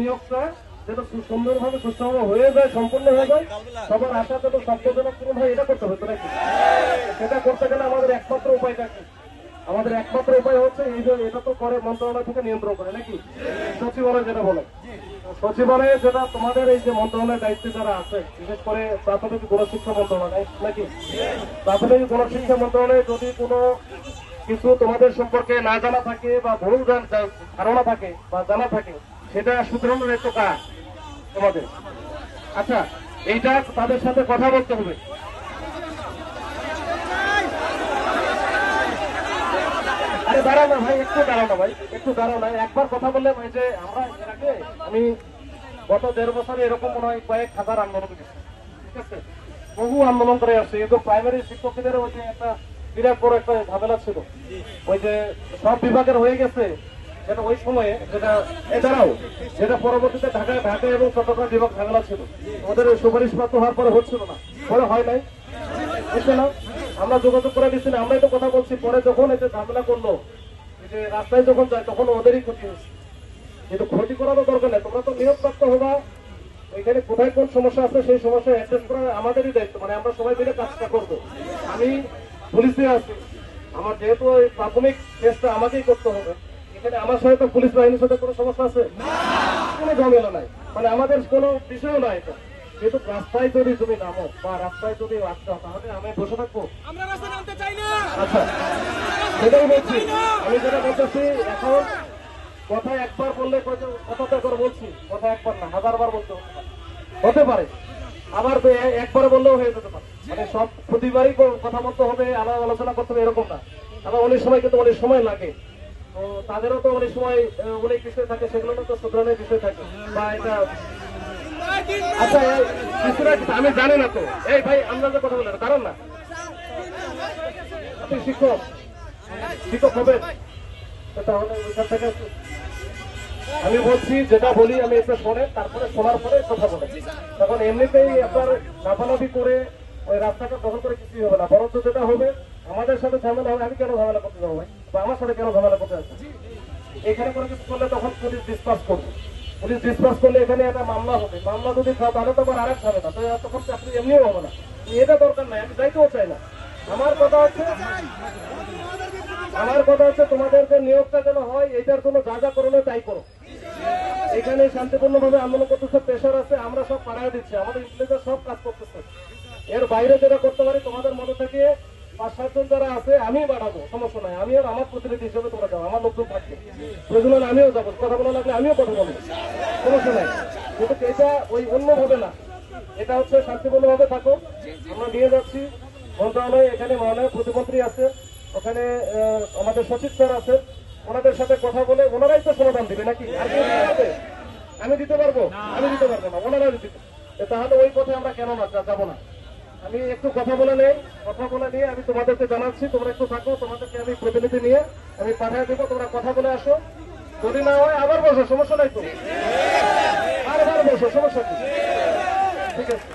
নিয়োগটা যেটা সুন্দরভাবে সুষ্ঠুভাবে হয়ে যায়, সম্পূর্ণ হয়ে যায়, সবার আশা যত সত্যজনক পূরণ হয়, এটা করতে হবে তো নাকি? সেটা করতে গেলে আমাদের একমাত্র উপায়টা কি? আমাদের একমাত্র উপায় হচ্ছে এই যে এটা তো করে মন্ত্রণালয় থেকে নিয়ন্ত্রণ করে নাকি সচিবালয় যেটা বলে। সচিবালয়ে যেটা তোমাদের এই যে মন্ত্রণালয়ের দায়িত্বে যারা আছে, বিশেষ করে প্রাথমিক গণশিক্ষা মন্ত্রণালয় নাকি প্রাথমিক গণশিক্ষা মন্ত্রণালয়ে যদি কোনো কিছু তোমাদের সম্পর্কে না জানা থাকে বা ভুল ধারণা থাকে বা জানা থাকে, সেটা শুধরানোর একটু কাজ তোমাদের। আচ্ছা, এইটা তাদের সাথে কথা বলতে হবে। আরে দাঁড়াও না ভাই, একটু দাঁড়াও না ভাই, একটু দাঁড়াও না। একবার কথা বললে ভাই যে আমরা এর আগে আমি গত 1.5 বছরে এরকম মনে হয় কয়েক হাজার আন্দোলন গেছি, ঠিক আছে, বহু আন্দোলন করে আসছে। এগুলো প্রাইমারি শিক্ষকদের ওই যে একটা বিরাট বড় একটা ঝামেলা ছিল, ওই যে সব বিভাগের হয়ে গেছে যেটা ওই সময়ে, যেটা এছাড়াও যেটা পরবর্তীতে ঢাকা এবং চট্টগ্রাম বিভাগ ঝামেলা ছিল, ওদের সুপারিশ প্রাপ্ত হওয়ার পরে হচ্ছিল না, পরে হয় নাই, বুঝছে না, আমরা যোগাযোগ করে দিচ্ছি না, আমরাই তো কথা বলছি। পরে যখন এই যে ঝামেলা করলো, এই যে রাস্তায় যখন যায়, তখন ওদেরই ক্ষতি হয়েছে। কিন্তু ক্ষতি করারও দরকার নেই, তোমরা তো নিয়োগপ্রাপ্ত হবা, এখানে কোথায় কোন সমস্যা আছে সেই সমস্যা অ্যাড্রেস করা আমাদেরই দায়িত্ব, মানে আমরা সবাই মিলে কাজটা করবো। আমি পুলিশে আছি, আমার যেহেতু ওই প্রাথমিক কেসটা আমাকেই করতে হবে, এখানে আমার সাথে তো পুলিশ বাহিনীর সাথে কোনো সমস্যা আছে? কোনো ঝামেলা নাই, মানে আমাদের কোনো বিষয়ও নাই এটা। যেহেতু রাস্তায় যদি তুমি নামো বা রাস্তায় যদি আসতে হয়, তাহলে আমি বসে থাকবো? আচ্ছা, সেটাই বলছি। আমি যেটা বলতেছি, এখন কথা একবার বললে কথা তো একবার বলছি, কথা একবার না 1000বার বলতে হতে পারে, আবার একবার বললেও হয়ে যেতে পারে, মানে সব প্রতিবারই কথা বলতে হবে, আলাদা আলোচনা করতে হবে এরকম না। আবার অনেক সময় কিন্তু অনেক সময় লাগে, তো তাদেরও তো অনেক সময় অনেক বিষয় থাকে, সেগুলো তো শুধরানোর বিষয় থাকে বা এটা। আচ্ছা, আমি জানি না তো, এই ভাই আমরা যে কথা বলেন কারণ না, আপনি শিক্ষক শিক্ষক হবেন, তাহলে ওইখান থেকে আমি বলছি, যেটা বলি আমি একটু শোনেন, তারপরে শোনার পরে কথা বলেন। তখন এমনিতেই আপনার লাফালাফি করে ওই রাস্তাটা দখল করে কিছুই হবে না, বরঞ্চ যেটা হবে আমাদের সাথে ঝামেলা হবে। আমি কেন ঝামেলা করতে যাবো ভাই, বা আমার সাথে কেন ঝামেলা করতে যাচ্ছে? এখানে কোনো কিছু করলে তখন পুলিশ ডিসপার্স করবে, পুলিশ ডিসপার্স করলে এখানে একটা মামলা হবে, মামলা যদি খাও তাহলে তো আবার আরেক ঝামেলা, তো তখন আপনি এমনিও হবে না, এটা দরকার নাই, আমি যাইতেও চাই না। আমার কথা হচ্ছে তোমাদেরকে নিয়োগটা যেন হয়, এটার জন্য যা যা করণীয় তাই করো। এখানে শান্তিপূর্ণ ভাবে আন্দোলন করতেছে, প্রেশার আছে, আমরা সব পাড়ায় দিচ্ছি, আমাদের ইনফ্লুয়েন্সার সব কাজ করতেছে। এর বাইরে যেটা করতে পারি, তোমাদের মধ্যে থেকে 5-7 জন যারা আছে আমি বাড়াবো, সমস্যা নাই, আমি আর আমার প্রতিনিধি হিসেবে তোমরা যাবো, আমার লোকজন থাকবে, প্রয়োজন আমিও যাবো, কথা বলা লাগলে আমিও কথা বলবো, সমস্যা নাই। কিন্তু এটা ওই অন্য ভাবে না, এটা হচ্ছে শান্তিপূর্ণ ভাবে থাকো, আমরা নিয়ে যাচ্ছি মন্ত্রণালয়ে। এখানে মাননীয় প্রতিমন্ত্রী আছে, ওখানে আমাদের সচিব স্যার আছে, ওনাদের সাথে কথা বলে ওনারাই তো সমাধান দিবে নাকি? আর কেউ দিতে? আমি দিতে পারবো? আমি দিতে পারবো না, ওনারাই দিতে। তাহলে ওই পথে আমরা কেন না যাবো না? আমি একটু কথা বলে নেই, কথা বলে নিয়ে আমি তোমাদেরকে জানাচ্ছি, তোমরা একটু থাকো, তোমাদেরকে আমি প্রতিনিধি নিয়ে আমি পাঠিয়ে দেবো, তোমরা কথা বলে আসো। যদি না হয় আবার বসো, সমস্যা নাই তো, আরবার বসো, সমস্যা কি? ঠিক আছে।